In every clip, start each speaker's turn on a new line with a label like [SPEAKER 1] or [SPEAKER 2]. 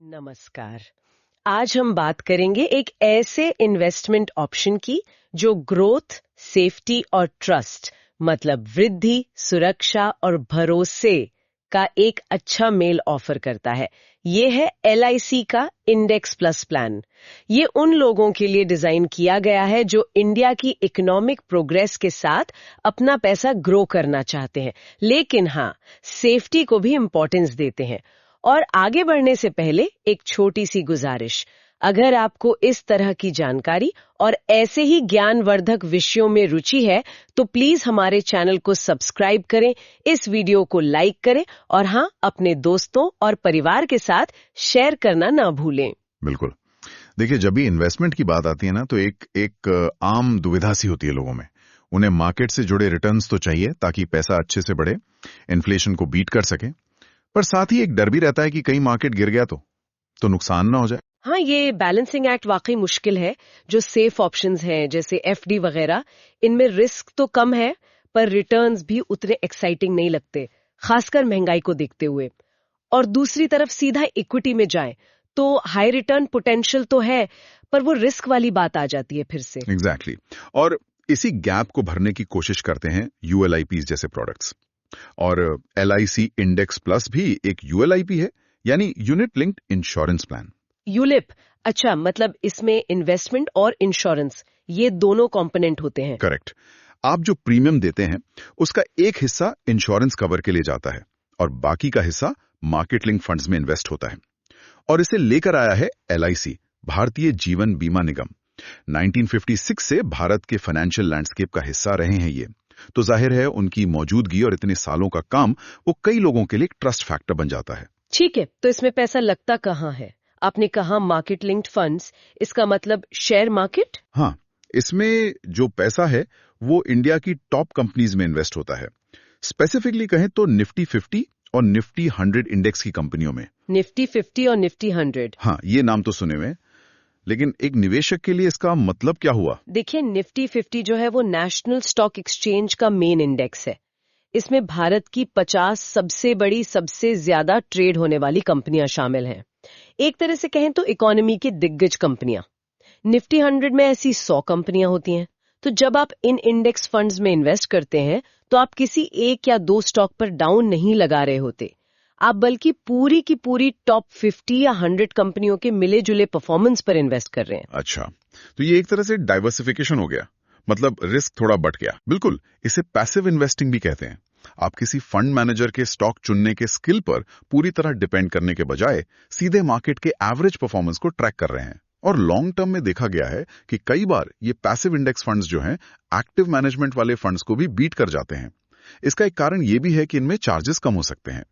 [SPEAKER 1] नमस्कार। आज हम बात करेंगे एक ऐसे इन्वेस्टमेंट ऑप्शन की जो ग्रोथ, सेफ्टी और ट्रस्ट मतलब वृद्धि, सुरक्षा और भरोसे का एक अच्छा मेल ऑफर करता है। ये है LIC का इंडेक्स प्लस प्लान। ये उन लोगों के लिए डिजाइन किया गया है जो इंडिया की इकोनॉमिक प्रोग्रेस के साथ अपना पैसा ग्रो करना चाहते हैं, लेकिन हाँ, सेफ्टी को भी इम्पोर्टेंस देते हैं। और आगे बढ़ने से पहले एक छोटी सी गुजारिश, अगर आपको इस तरह की जानकारी और ऐसे ही ज्ञानवर्धक विषयों में रुचि है तो प्लीज हमारे चैनल को सब्सक्राइब करें, इस वीडियो को लाइक करें और हाँ, अपने दोस्तों और परिवार के साथ शेयर करना ना भूलें।
[SPEAKER 2] बिल्कुल। देखिए, जब भी इन्वेस्टमेंट की बात आती है ना, तो एक आम दुविधा सी होती है लोगों में। उन्हें मार्केट से जुड़े रिटर्न्स तो चाहिए ताकि पैसा अच्छे से बढ़े, इन्फ्लेशन को बीट कर सके, पर साथ ही एक डर भी रहता है कि कहीं मार्केट गिर गया तो नुकसान ना हो जाए।
[SPEAKER 1] हाँ, ये बैलेंसिंग एक्ट वाकई मुश्किल है। जो सेफ ऑप्शंस हैं जैसे FD वगैरह, इनमें रिस्क तो कम है पर रिटर्न्स भी उतने एक्साइटिंग नहीं लगते, खासकर महंगाई को देखते हुए। और दूसरी तरफ सीधा इक्विटी में जाएं तो हाई रिटर्न पोटेंशियल तो है, पर वो रिस्क वाली बात आ जाती है फिर से।
[SPEAKER 2] एग्जैक्टली। और इसी गैप को भरने की कोशिश करते हैं ULIPs जैसे प्रोडक्ट्स। और LIC इंडेक्स प्लस भी एक ULIP है, यानी unit linked insurance plan.
[SPEAKER 1] ULIP, अच्छा, मतलब इसमें इन्वेस्टमेंट और इंश्योरेंस ये दोनों कंपोनेंट होते हैं।
[SPEAKER 2] करेक्ट। आप जो प्रीमियम देते हैं उसका एक हिस्सा इंश्योरेंस कवर के लिए जाता है और बाकी का हिस्सा मार्केट लिंक फंड्स में इन्वेस्ट होता है। और इसे लेकर आया है LIC, भारतीय जीवन बीमा निगम। 1956 से भारत के फाइनेंशियल लैंडस्केप का हिस्सा रहे हैं ये, तो जाहिर है उनकी मौजूदगी और इतने सालों का काम वो कई लोगों के लिए एक ट्रस्ट फैक्टर बन जाता है।
[SPEAKER 1] ठीक है, तो इसमें पैसा लगता कहाँ है? आपने कहा मार्केट लिंक्ड फंड्स, इसका मतलब शेयर मार्केट?
[SPEAKER 2] हाँ, इसमें जो पैसा है वो इंडिया की टॉप कंपनीज में इन्वेस्ट होता है। स्पेसिफिकली कहें तो निफ्टी 50 और निफ्टी 100 इंडेक्स की कंपनियों में।
[SPEAKER 1] निफ्टी 50 और निफ्टी 100?
[SPEAKER 2] हाँ, ये नाम तो सुने हुए, लेकिन एक निवेशक के लिए इसका मतलब क्या हुआ?
[SPEAKER 1] देखिए, निफ्टी 50 जो है वो नेशनल स्टॉक एक्सचेंज का मेन इंडेक्स है। इसमें भारत की 50 सबसे बड़ी, सबसे ज्यादा ट्रेड होने वाली कंपनियां शामिल हैं। एक तरह से कहें तो इकोनॉमी की दिग्गज कंपनियां। निफ्टी 100 में ऐसी 100 कंपनियां होती हैं। तो जब आप इन इंडेक्स फंड्स में इन्वेस्ट करते हैं तो आप किसी एक या दो स्टॉक पर डाउन नहीं लगा रहे होते, आप बल्कि पूरी की पूरी टॉप 50 या 100 कंपनियों के मिले जुले परफॉर्मेंस पर इन्वेस्ट कर रहे हैं।
[SPEAKER 2] अच्छा, तो ये एक तरह से डाइवर्सिफिकेशन हो गया, मतलब रिस्क थोड़ा बढ़ गया। बिल्कुल, इसे पैसिव इन्वेस्टिंग भी कहते हैं। आप किसी फंड मैनेजर के स्टॉक चुनने के स्किल पर पूरी तरह डिपेंड करने के बजाय सीधे मार्केट के एवरेज परफॉर्मेंस को ट्रैक कर रहे हैं। और लॉन्ग टर्म में देखा गया है कि कई बार ये पैसिव इंडेक्स फंड्स जो हैं एक्टिव मैनेजमेंट वाले फंड्स को भी बीट कर जाते हैं। इसका एक कारण ये भी है कि इनमें चार्जेस कम हो सकते हैं।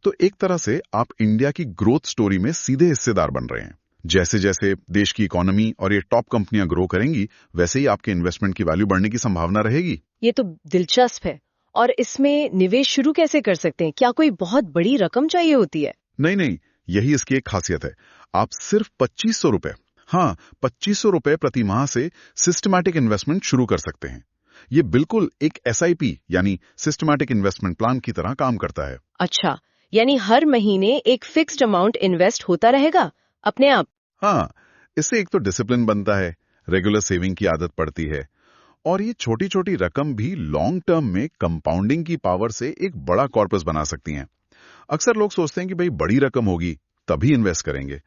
[SPEAKER 2] तो एक तरह से आप इंडिया की ग्रोथ स्टोरी में सीधे हिस्सेदार बन रहे हैं। जैसे जैसे देश की इकोनॉमी और ये टॉप कंपनियां ग्रो करेंगी, वैसे ही आपके इन्वेस्टमेंट की वैल्यू बढ़ने की संभावना रहेगी।
[SPEAKER 1] ये तो दिलचस्प है। और इसमें निवेश शुरू कैसे कर सकते हैं? क्या कोई बहुत बड़ी रकम चाहिए होती है?
[SPEAKER 2] नहीं, यही इसकी एक खासियत है। आप सिर्फ 2500 रुपए, हाँ, 2500 रुपए प्रति माह से सिस्टमैटिक इन्वेस्टमेंट शुरू कर सकते हैं। ये बिल्कुल एक SIP यानी सिस्टमैटिक इन्वेस्टमेंट प्लान की तरह काम करता है।
[SPEAKER 1] अच्छा, यानी हर महीने एक फिक्स्ड अमाउंट इन्वेस्ट होता रहेगा अपने आप?
[SPEAKER 2] हाँ, इससे एक तो डिसिप्लिन बनता है, रेगुलर सेविंग की आदत पड़ती है, और ये छोटी छोटी रकम भी लॉन्ग टर्म में कंपाउंडिंग की पावर से एक बड़ा कॉर्पस बना सकती हैं। अक्सर लोग सोचते हैं कि भाई बड़ी रकम होगी तभी इन्वेस्ट करेंगे,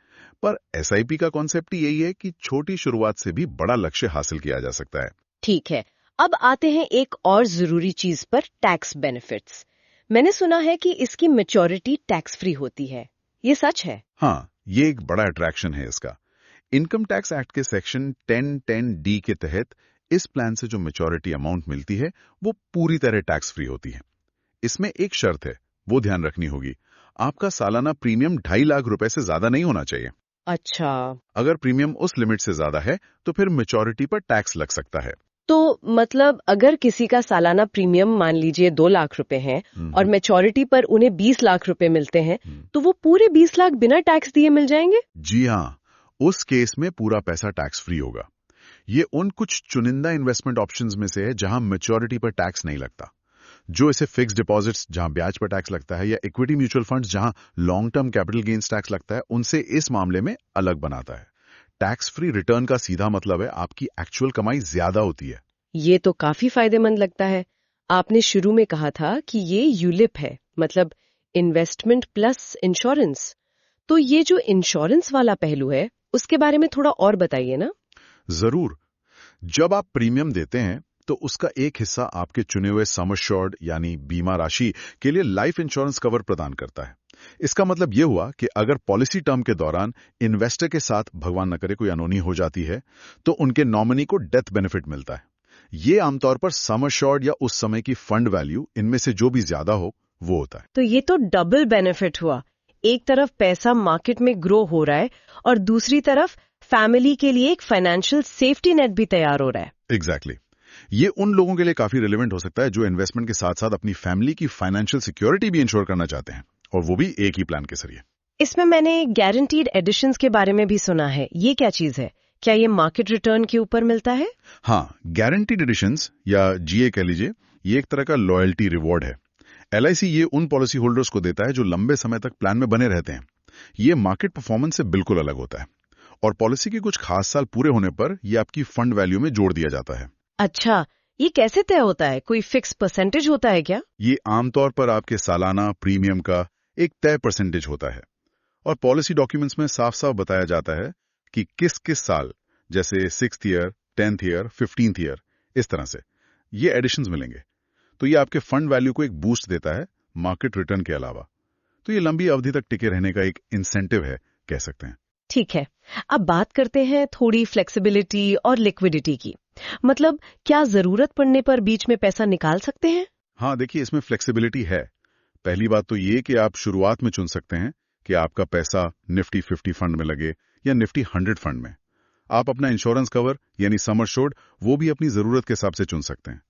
[SPEAKER 2] पर SIP का कॉन्सेप्ट यही है कि छोटी शुरुआत से भी बड़ा लक्ष्य हासिल किया जा सकता है।
[SPEAKER 1] ठीक है, अब आते हैं एक और जरूरी चीज पर, टैक्स बेनिफिट्स। मैंने सुना है कि इसकी मैच्योरिटी टैक्स फ्री होती है, ये सच है?
[SPEAKER 2] हाँ, ये एक बड़ा अट्रैक्शन है इसका। इनकम टैक्स एक्ट के सेक्शन 1010D के तहत इस प्लान से जो मैच्योरिटी अमाउंट मिलती है वो पूरी तरह टैक्स फ्री होती है। इसमें एक शर्त है, वो ध्यान रखनी होगी, आपका सालाना प्रीमियम 2.5 लाख रुपए से ज्यादा नहीं होना चाहिए।
[SPEAKER 1] अच्छा,
[SPEAKER 2] अगर प्रीमियम उस लिमिट से ज्यादा है तो फिर मैच्योरिटी पर टैक्स लग सकता है।
[SPEAKER 1] तो मतलब अगर किसी का सालाना प्रीमियम मान लीजिए 2 लाख रुपए है और मैच्योरिटी पर उन्हें 20 लाख रुपए मिलते हैं, तो वो पूरे 20 लाख बिना टैक्स दिए मिल जाएंगे?
[SPEAKER 2] जी हाँ, उस केस में पूरा पैसा टैक्स फ्री होगा। ये उन कुछ चुनिंदा इन्वेस्टमेंट ऑप्शंस में से है जहां मैच्योरिटी पर टैक्स नहीं लगता। जो इसे फिक्स डिपॉजिट्स जहां ब्याज पर टैक्स लगता है या इक्विटी म्यूचुअल फंड्स जहां long term capital gains tax लगता है, उनसे इस मामले में अलग बनाता है। टैक्स फ्री रिटर्न का सीधा मतलब है आपकी एक्चुअल कमाई ज्यादा होती है।
[SPEAKER 1] ये तो काफी फायदेमंद लगता है। आपने शुरू में कहा था कि ये यूलिप है, मतलब इन्वेस्टमेंट प्लस इंश्योरेंस। तो ये जो इंश्योरेंस वाला पहलू है, उसके बारे में थोड़ा और बताइए ना।
[SPEAKER 2] जरूर। जब आप प्रीमियम देते हैं तो उसका एक हिस्सा आपके चुने हुए सम एश्योर्ड यानी बीमा राशि के लिए लाइफ इंश्योरेंस कवर प्रदान करता है। इसका मतलब यह हुआ कि अगर पॉलिसी टर्म के दौरान इन्वेस्टर के साथ भगवान न करे कोई अनहोनी हो जाती है तो उनके नॉमिनी को डेथ बेनिफिट मिलता है। ये आमतौर पर सम एश्योर्ड या उस समय की फंड वैल्यू इनमें से जो भी ज्यादा हो वो होता है।
[SPEAKER 1] तो ये तो डबल बेनिफिट हुआ। एक तरफ पैसा मार्केट में ग्रो हो रहा है और दूसरी तरफ फैमिली के लिए एक फाइनेंशियल सेफ्टी नेट भी तैयार हो रहा है।
[SPEAKER 2] एग्जैक्टली। ये उन लोगों के लिए काफी रिलेवेंट हो सकता है जो इन्वेस्टमेंट के साथ साथ अपनी फैमिली की फाइनेंशियल सिक्योरिटी भी इंश्योर करना चाहते हैं, और वो भी एक ही प्लान के जरिए।
[SPEAKER 1] इसमें मैंने गारंटीड एडिशंस के बारे में भी सुना है। ये क्या चीज है? क्या ये मार्केट रिटर्न के ऊपर मिलता है?
[SPEAKER 2] हाँ, गारंटीड एडिशंस या जीए कह लीजिए, ये एक तरह का लॉयल्टी रिवॉर्ड है। एलआईसी ये उन पॉलिसी होल्डर्स को देता है जो लंबे समय तक प्लान में बने रहते हैं। ये मार्केट परफॉर्मेंस से बिल्कुल अलग होता है और पॉलिसी के कुछ खास साल पूरे होने पर ये आपकी फंड वैल्यू में जोड़ दिया जाता है।
[SPEAKER 1] अच्छा, ये कैसे तय होता है? कोई फिक्स परसेंटेज होता है क्या?
[SPEAKER 2] ये आमतौर पर आपके सालाना प्रीमियम का एक तय परसेंटेज होता है और पॉलिसी डॉक्यूमेंट्स में साफ साफ बताया जाता है कि किस किस साल, जैसे 6th year, 10th year, 15th year, इस तरह से ये एडिशंस मिलेंगे। तो ये आपके फंड वैल्यू को एक बूस्ट देता है मार्केट रिटर्न के अलावा। तो ये लंबी अवधि तक टिके रहने का एक इंसेंटिव है, कह सकते हैं।
[SPEAKER 1] ठीक है, अब बात करते हैं थोड़ी फ्लेक्सिबिलिटी और लिक्विडिटी की। मतलब क्या जरूरत पड़ने पर बीच में पैसा निकाल सकते हैं?
[SPEAKER 2] हाँ, देखिए, इसमें फ्लेक्सिबिलिटी है। पहली बात तो ये कि आप शुरुआत में चुन सकते हैं कि आपका पैसा निफ्टी 50 फंड में लगे या निफ्टी 100 फंड में। आप अपना इंश्योरेंस कवर यानी सम एश्योर्ड वो भी अपनी जरूरत के हिसाब से चुन सकते हैं।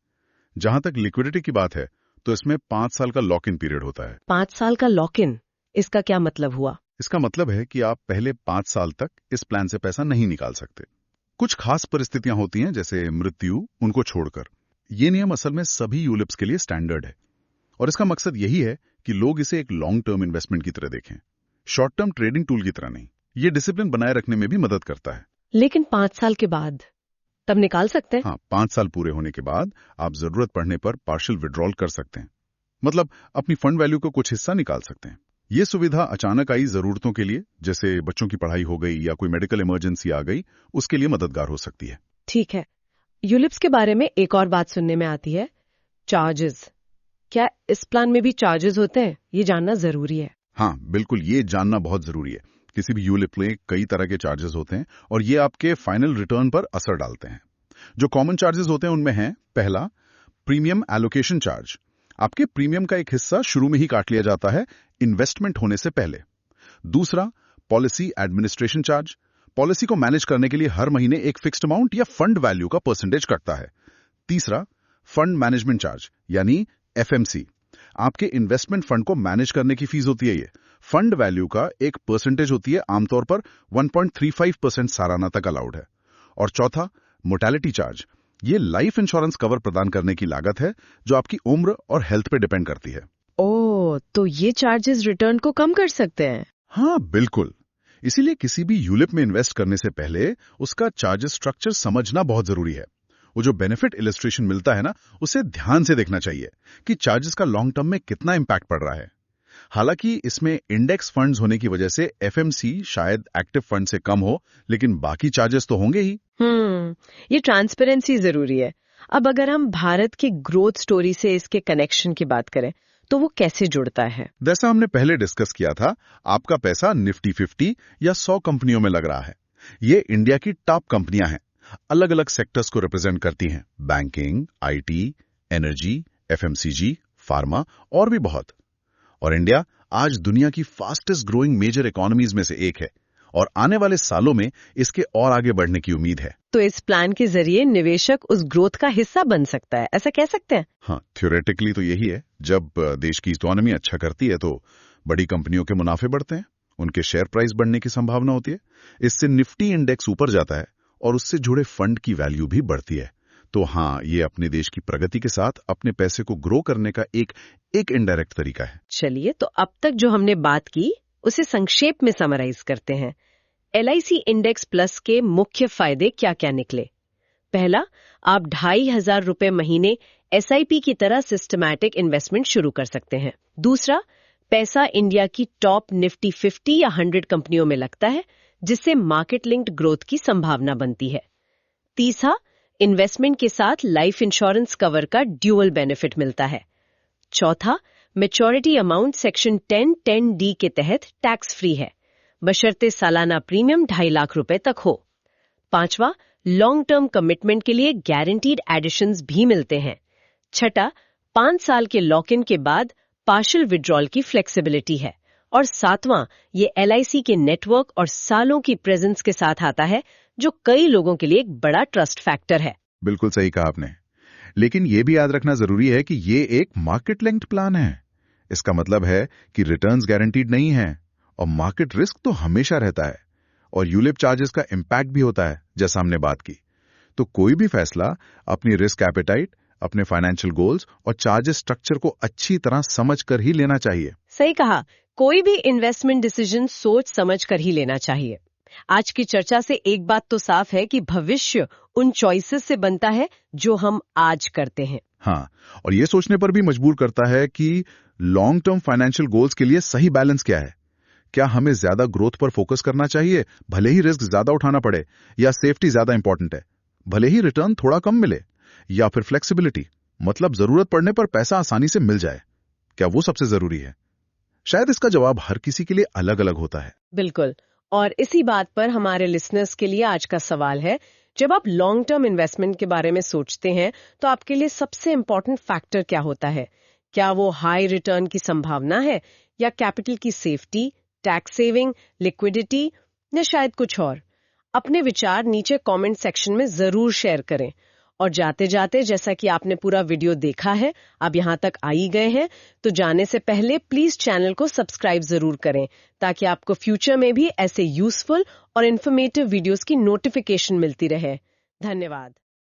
[SPEAKER 2] जहां तक लिक्विडिटी की बात है तो इसमें 5 साल का लॉक इन पीरियड होता है।
[SPEAKER 1] 5 साल का लॉक इन, इसका क्या मतलब हुआ?
[SPEAKER 2] इसका मतलब है कि आप पहले 5 साल तक इस प्लान से पैसा नहीं निकाल सकते। कुछ खास परिस्थितियां होती हैं जैसे मृत्यु, उनको छोड़कर। ये नियम असल में सभी यूलिप्स के लिए स्टैंडर्ड है और इसका मकसद यही है कि लोग इसे एक लॉन्ग टर्म इन्वेस्टमेंट की तरह देखें, शॉर्ट टर्म ट्रेडिंग टूल की तरह नहीं। ये डिसिप्लिन बनाए रखने में भी मदद करता है।
[SPEAKER 1] लेकिन 5 साल के बाद तब निकाल सकते हैं?
[SPEAKER 2] हाँ, 5 साल पूरे होने के बाद आप जरूरत पड़ने पर पार्शियल विड्रॉल कर सकते हैं, मतलब अपनी फंड वैल्यू का कुछ हिस्सा निकाल सकते हैं। ये सुविधा अचानक आई जरूरतों के लिए, जैसे बच्चों की पढ़ाई हो गई या कोई मेडिकल इमरजेंसी आ गई, उसके लिए मददगार हो सकती है।
[SPEAKER 1] ठीक है, यूलिप्स के बारे में एक और बात सुनने में आती है, चार्जेस। क्या इस प्लान में भी चार्जेस होते हैं? ये जानना जरूरी है।
[SPEAKER 2] हाँ बिल्कुल, ये जानना बहुत जरूरी है। किसी भी यूलिप में कई तरह के चार्जेस होते हैं और ये आपके फाइनल रिटर्न पर असर डालते हैं। जो कॉमन चार्जेस होते हैं उनमें है, पहला, प्रीमियम एलोकेशन चार्ज। आपके प्रीमियम का एक हिस्सा शुरू में ही काट लिया जाता है इन्वेस्टमेंट होने से पहले। दूसरा, पॉलिसी एडमिनिस्ट्रेशन चार्ज। पॉलिसी को मैनेज करने के लिए हर महीने एक फिक्स्ड अमाउंट या फंड वैल्यू का परसेंटेज कटता है। तीसरा, फंड मैनेजमेंट चार्ज यानी एफएमसी। आपके इन्वेस्टमेंट फंड को मैनेज करने की फीस होती है। ये फंड वैल्यू का एक परसेंटेज होती है, आमतौर पर 1.35% सालाना तक अलाउड है। और चौथा, मोर्टेलिटी चार्ज। ये लाइफ इंश्योरेंस कवर प्रदान करने की लागत है जो आपकी उम्र और हेल्थ पे डिपेंड करती है।
[SPEAKER 1] ओह, तो ये चार्जेस रिटर्न को कम कर सकते हैं?
[SPEAKER 2] हाँ बिल्कुल। इसीलिए किसी भी यूलिप में इन्वेस्ट करने से पहले उसका चार्जेस स्ट्रक्चर समझना बहुत जरूरी है। वो जो बेनिफिट इलस्ट्रेशन मिलता है ना, उसे ध्यान से देखना चाहिए कि चार्जेस का लॉन्ग टर्म में कितना इंपैक्ट पड़ रहा है। हालांकि इसमें इंडेक्स फंड्स होने की वजह से एफएमसी शायद एक्टिव फंड से कम हो, लेकिन बाकी चार्जेस तो होंगे ही।
[SPEAKER 1] ये ट्रांसपेरेंसी जरूरी है। अब अगर हम भारत की ग्रोथ स्टोरी से इसके कनेक्शन की बात करें तो वो कैसे जुड़ता है?
[SPEAKER 2] जैसा हमने पहले डिस्कस किया था, आपका पैसा निफ्टी 50 या 100 कंपनियों में लग रहा है। ये इंडिया की टॉप कंपनियां हैं, अलग अलग सेक्टर्स को रिप्रेजेंट करती हैं, banking, IT, energy, FMCG, pharma और भी बहुत। और इंडिया आज दुनिया की फास्टेस्ट ग्रोइंग मेजर इकोनॉमीज में से एक है और आने वाले सालों में इसके और आगे बढ़ने की उम्मीद है।
[SPEAKER 1] तो इस प्लान के जरिए निवेशक उस ग्रोथ का हिस्सा बन सकता है, ऐसा कह सकते हैं?
[SPEAKER 2] हाँ, थ्योरेटिकली तो यही है। जब देश की इकोनॉमी अच्छा करती है तो बड़ी कंपनियों के मुनाफे बढ़ते हैं, उनके शेयर प्राइस बढ़ने की संभावना होती है। इससे निफ्टी इंडेक्स ऊपर जाता है और उससे जुड़े फंड की वैल्यू भी बढ़ती है। तो हाँ, ये अपने देश की प्रगति के साथ अपने पैसे को ग्रो करने का एक इनडायरेक्ट तरीका है।
[SPEAKER 1] चलिए, तो अब तक जो हमने बात की उसे संक्षेप में समराइज करते हैं। LIC इंडेक्स प्लस के मुख्य फायदे क्या क्या निकले? पहला, आप 2,500 रुपए महीने SIP की तरह सिस्टमैटिक इन्वेस्टमेंट शुरू कर सकते हैं। दूसरा, पैसा इंडिया की टॉप निफ्टी 50 या 100 कंपनियों में लगता है, जिससे मार्केट लिंक्ड ग्रोथ की संभावना बनती है। तीसरा, इन्वेस्टमेंट के साथ लाइफ इंश्योरेंस कवर का ड्यूअल बेनिफिट मिलता है। चौथा, मैच्योरिटी अमाउंट सेक्शन 10(10)(d) के तहत टैक्स फ्री है, बशर्ते सालाना प्रीमियम 2.5 लाख रुपए तक हो। पांचवा, लॉन्ग टर्म कमिटमेंट के लिए गारंटीड एडिशंस भी मिलते हैं। छठा, 5 साल के लॉक इन के बाद पार्शियल विड्रॉल की फ्लेक्सिबिलिटी है। और सातवां, ये LIC के नेटवर्क और सालों की प्रेजेंस के साथ आता है, जो कई लोगों के लिए एक बड़ा ट्रस्ट फैक्टर है।
[SPEAKER 2] बिल्कुल सही कहा आपने, लेकिन ये भी याद रखना जरूरी है कि ये एक मार्केट लिंक्ड प्लान है। इसका मतलब है कि रिटर्न्स गारंटीड नहीं है और मार्केट रिस्क तो हमेशा रहता है और यूलिप चार्जेस का इंपैक्ट भी होता है, जैसा हमने बात की। तो कोई भी फैसला अपनी रिस्क एपेटाइट, अपने फाइनेंशियल गोल्स और चार्जेस स्ट्रक्चर को अच्छी तरह समझ कर ही लेना चाहिए।
[SPEAKER 1] सही कहा, कोई भी इन्वेस्टमेंट डिसीजन सोच समझ कर ही लेना चाहिए। आज की चर्चा से एक बात तो साफ है कि भविष्य उन चॉइसेस से बनता है जो हम आज करते हैं।
[SPEAKER 2] हाँ, और ये सोचने पर भी मजबूर करता है कि लॉन्ग टर्म फाइनेंशियल गोल्स के लिए सही बैलेंस क्या है। क्या हमें ज्यादा ग्रोथ पर फोकस करना चाहिए, भले ही रिस्क ज्यादा उठाना पड़े, या सेफ्टी ज्यादा इंपॉर्टेंट है, भले ही रिटर्न थोड़ा कम मिले, या फिर फ्लेक्सिबिलिटी, मतलब जरूरत पड़ने पर पैसा आसानी से मिल जाए, क्या वो सबसे जरूरी है? शायद इसका जवाब हर किसी के लिए अलग अलग होता है।
[SPEAKER 1] बिल्कुल, और इसी बात पर हमारे लिसनर्स के लिए आज का सवाल है, जब आप लॉन्ग टर्म इन्वेस्टमेंट के बारे में सोचते हैं तो आपके लिए सबसे इंपॉर्टेंट फैक्टर क्या होता है? क्या वो हाई रिटर्न की संभावना है, या कैपिटल की सेफ्टी, टैक्स सेविंग, लिक्विडिटी, या शायद कुछ और? अपने विचार नीचे कमेंट सेक्शन में जरूर शेयर करें। और जाते जाते, जैसा कि आपने पूरा वीडियो देखा है, आप यहाँ तक आ ही गए हैं, तो जाने से पहले प्लीज चैनल को सब्सक्राइब जरूर करें, ताकि आपको फ्यूचर में भी ऐसे यूजफुल और इन्फॉर्मेटिव वीडियोस की नोटिफिकेशन मिलती रहे। धन्यवाद।